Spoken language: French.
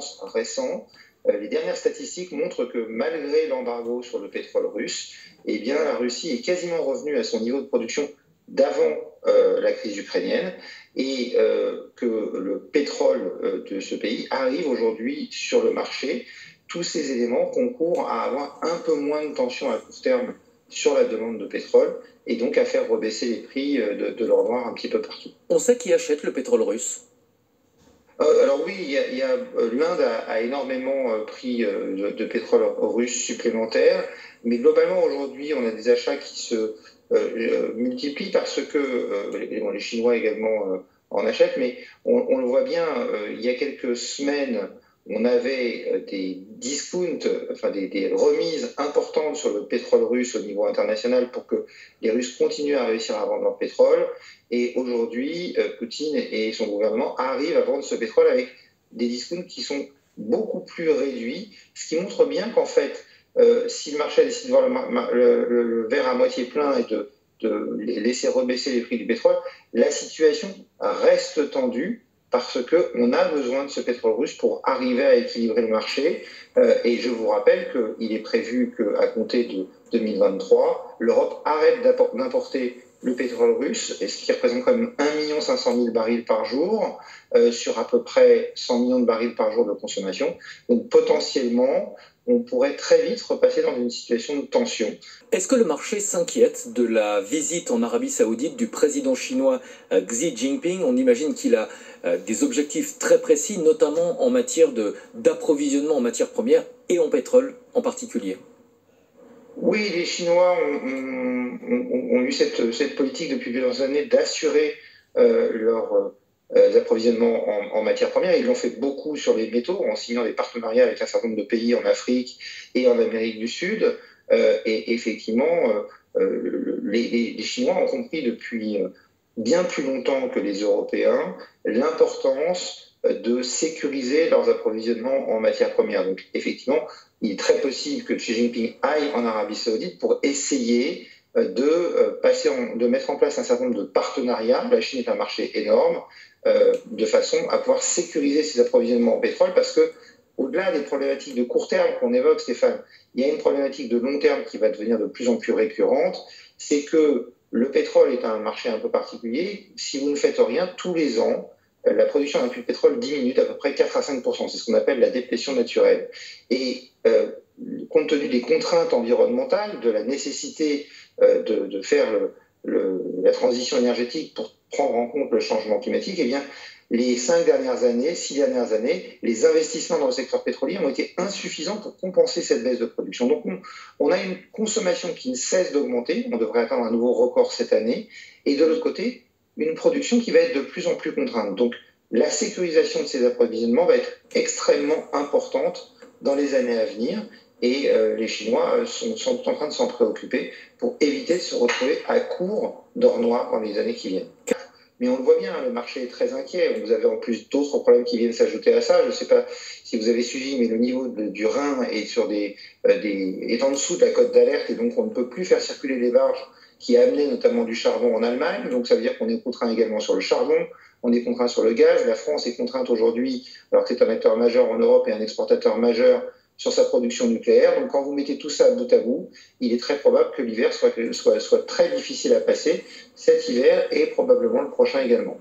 sens récent, les dernières statistiques montrent que malgré l'embargo sur le pétrole russe, eh bien, la Russie est quasiment revenue à son niveau de production d'avant la crise ukrainienne et que le pétrole de ce pays arrive aujourd'hui sur le marché. Tous ces éléments concourent à avoir un peu moins de tension à court terme sur la demande de pétrole et donc à faire rebaisser les prix de l'or noir un petit peu partout. On sait qui achète le pétrole russe? Alors oui, l'Inde a énormément pris de pétrole russe supplémentaire, mais globalement aujourd'hui on a des achats qui se multiplient parce que les Chinois également en achètent, mais on le voit bien, il y a quelques semaines on avait des discounts, enfin des remises importantes sur le pétrole russe au niveau international pour que les Russes continuent à réussir à vendre leur pétrole. Et aujourd'hui, Poutine et son gouvernement arrivent à vendre ce pétrole avec des discounts qui sont beaucoup plus réduits, ce qui montre bien qu'en fait, si le marché décide de voir le verre à moitié plein et de laisser rebaisser les prix du pétrole, la situation reste tendue parce qu'on a besoin de ce pétrole russe pour arriver à équilibrer le marché. Et je vous rappelle qu'il est prévu qu'à compter de 2023, l'Europe arrête d'importer le pétrole russe, et ce qui représente quand même 1 500 000 barils par jour, sur à peu près 100 millions de barils par jour de consommation. Donc potentiellement, on pourrait très vite repasser dans une situation de tension. Est-ce que le marché s'inquiète de la visite en Arabie Saoudite du président chinois Xi Jinping? On imagine qu'il a des objectifs très précis, notamment en matière d'approvisionnement en matières premières et en pétrole en particulier. Oui, les Chinois ont eu cette politique depuis plusieurs années d'assurer leurs approvisionnements en matières premières. Ils l'ont fait beaucoup sur les métaux en signant des partenariats avec un certain nombre de pays en Afrique et en Amérique du Sud. Et effectivement, les Chinois ont compris depuis bien plus longtemps que les Européens l'importance de sécuriser leurs approvisionnements en matières premières. Donc effectivement, il est très possible que Xi Jinping aille en Arabie Saoudite pour essayer de mettre en place un certain nombre de partenariats. La Chine est un marché énorme, de façon à pouvoir sécuriser ses approvisionnements en pétrole, parce que au-delà des problématiques de court terme qu'on évoque, Stéphane, il y a une problématique de long terme qui va devenir de plus en plus récurrente, c'est que le pétrole est un marché un peu particulier. Si vous ne faites rien, tous les ans, la production d'un puits de pétrole diminue d'à peu près 4 à 5 %. C'est ce qu'on appelle la déplétion naturelle. Et compte tenu des contraintes environnementales, de la nécessité de faire la transition énergétique pour prendre en compte le changement climatique, eh bien, les 6 dernières années, les investissements dans le secteur pétrolier ont été insuffisants pour compenser cette baisse de production. Donc, on a une consommation qui ne cesse d'augmenter. On devrait atteindre un nouveau record cette année. Et de l'autre côté, une production qui va être de plus en plus contrainte. Donc, la sécurisation de ces approvisionnements va être extrêmement importante dans les années à venir. Et les Chinois sont en train de s'en préoccuper pour éviter de se retrouver à court d'or noir dans les années qui viennent. Mais on le voit bien, le marché est très inquiet. Vous avez en plus d'autres problèmes qui viennent s'ajouter à ça. Je ne sais pas si vous avez suivi, mais le niveau du Rhin est est en dessous de la cote d'alerte, et donc on ne peut plus faire circuler les barges qui amenaient notamment du charbon en Allemagne. Donc ça veut dire qu'on est contraint également sur le charbon, on est contraint sur le gaz. La France est contrainte aujourd'hui, alors que c'est un acteur majeur en Europe et un exportateur majeur, sur sa production nucléaire. Donc quand vous mettez tout ça bout à bout, il est très probable que l'hiver soit très difficile à passer, cet hiver et probablement le prochain également.